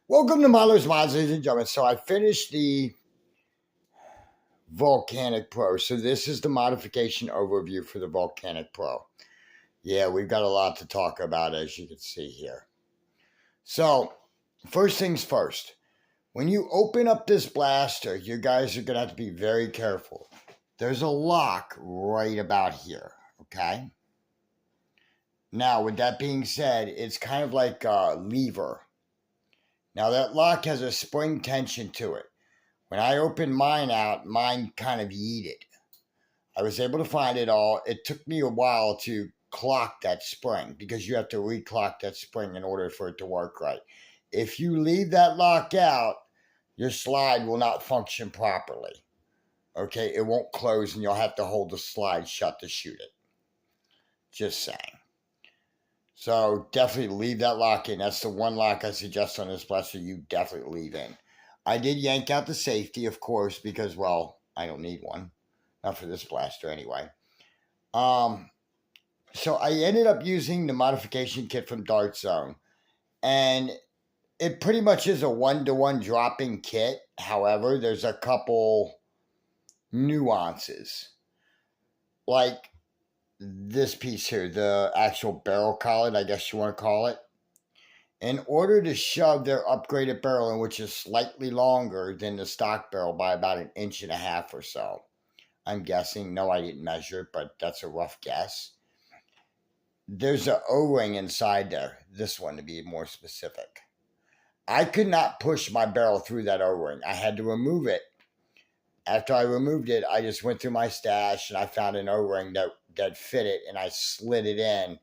Welcome to Milo's Mods, ladies and gentlemen. So I finished the Volcanic Pro. So this is the modification overview for the Volcanic Pro. Yeah, we've got a lot to talk about, as you can see here. So, first things first. When you open up this blaster, you guys are going to have to be very careful. There's a lock right about here, okay? Now, with that being said, it's kind of like a lever. Now, that lock has a spring tension to it. When I opened mine out, mine kind of yeeted. I was able to find it all. It took me a while to clock that spring because you have to reclock that spring in order for it to work right. If you leave that lock out, your slide will not function properly. Okay, it won't close and you'll have to hold the slide shut to shoot it. Just saying. So definitely leave that lock in. That's the one lock I suggest on this blaster you definitely leave in. I did yank out the safety, of course, because, well, I don't need one. Not for this blaster anyway. So I ended up using the modification kit from Dart Zone. And it pretty much is a one-to-one dropping kit. However, there's a couple nuances. Like this piece here, the actual barrel collet, I guess you want to call it. In order to shove their upgraded barrel in, which is slightly longer than the stock barrel by about 1.5 inches or so, I'm guessing. No, I didn't measure it, but that's a rough guess. There's an O-ring inside there, this one to be more specific. I could not push my barrel through that O-ring. I had to remove it. After I removed it, I just went through my stash and I found an O-ring that fit it, and I slid it in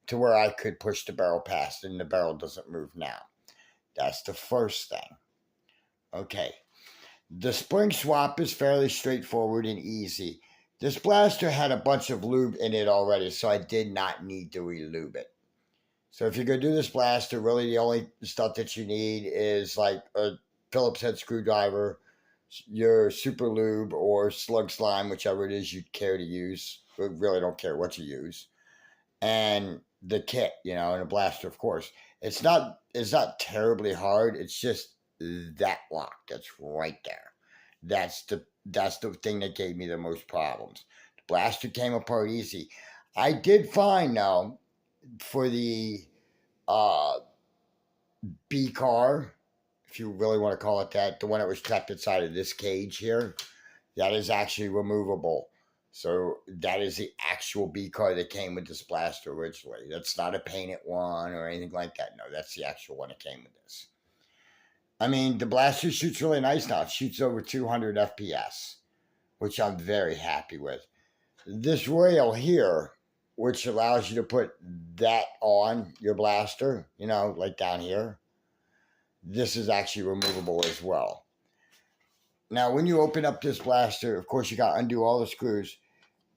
to where I could push the barrel past, and the barrel doesn't move now. That's the first thing. Okay. The spring swap is fairly straightforward and easy. This blaster had a bunch of lube in it already, so I did not need to re-lube it. So if you're going to do this blaster, really the only stuff that you need is like a Phillips head screwdriver, your super lube or slug slime, whichever it is you care to use. We really don't care what you use. And the kit, and a blaster, of course. It's not terribly hard. It's just that lock that's right there. That's the thing that gave me the most problems. The blaster came apart easy. I did find now for the B car, if you really want to call it that, the one that was trapped inside of this cage here, that is actually removable. So that is the actual B car that came with this blaster originally. That's not a painted one or anything like that. No, that's the actual one that came with this. I mean, the blaster shoots really nice now. It shoots over 200 FPS, which I'm very happy with. This rail here, which allows you to put that on your blaster, like down here, this is actually removable as well. Now, when you open up this blaster, of course, you got to undo all the screws.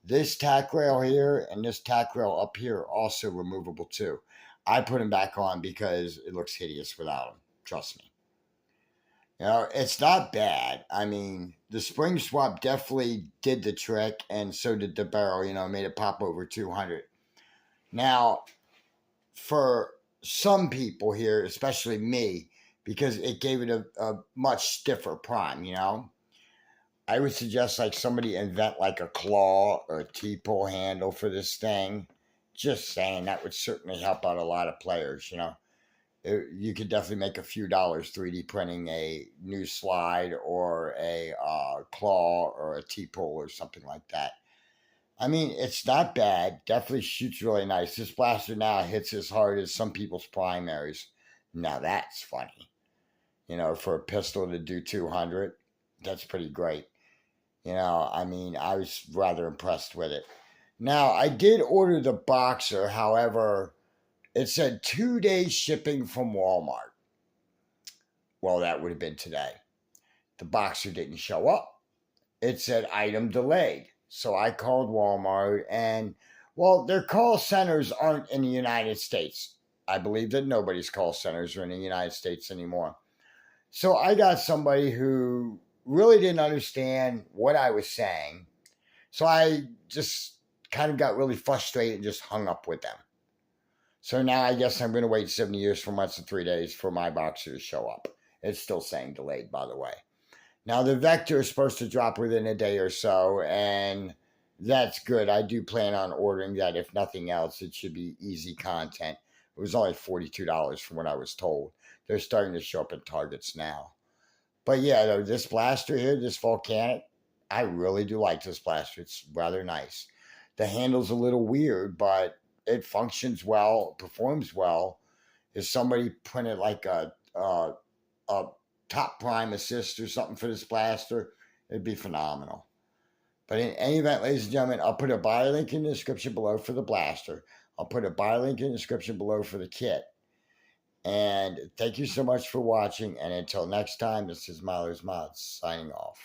This tack rail here and this tack rail up here are also removable too. I put them back on because it looks hideous without them. Trust me. It's not bad. I mean, the spring swap definitely did the trick, and so did the barrel, made it pop over 200. Now, for some people here, especially me, because it gave it a much stiffer prime, I would suggest like somebody invent like a claw or a T-pull handle for this thing. Just saying, that would certainly help out a lot of players, You could definitely make a few dollars 3D printing a new slide or a claw or a T-pull or something like that. I mean, it's not bad. Definitely shoots really nice. This blaster now hits as hard as some people's primaries. Now that's funny. For a pistol to do 200, that's pretty great. I mean, I was rather impressed with it. Now, I did order the Boxer. However, it said 2 days shipping from Walmart. Well, that would have been today. The Boxer didn't show up. It said item delayed. So I called Walmart and, well, their call centers aren't in the United States. I believe that nobody's call centers are in the United States anymore. So I got somebody who really didn't understand what I was saying. So I just kind of got really frustrated and just hung up with them. So now I guess I'm going to wait 70 years, 4 months, and 3 days for my Boxer to show up. It's still saying delayed, by the way. Now, the Vector is supposed to drop within a day or so, and that's good. I do plan on ordering that. If nothing else, it should be easy content. It was only $42 from what I was told. They're starting to show up in Targets now. But yeah, though, this blaster here, this volcanic, I really do like this blaster. It's rather nice. The handle's a little weird, but it functions well, performs well. If somebody printed like a top prime assist or something for this blaster, it'd be phenomenal. But in any event, ladies and gentlemen, I'll put a buy link in the description below for the blaster. I'll put a buy link in the description below for the kit. And thank you so much for watching. And until next time, this is Miller's Mods signing off.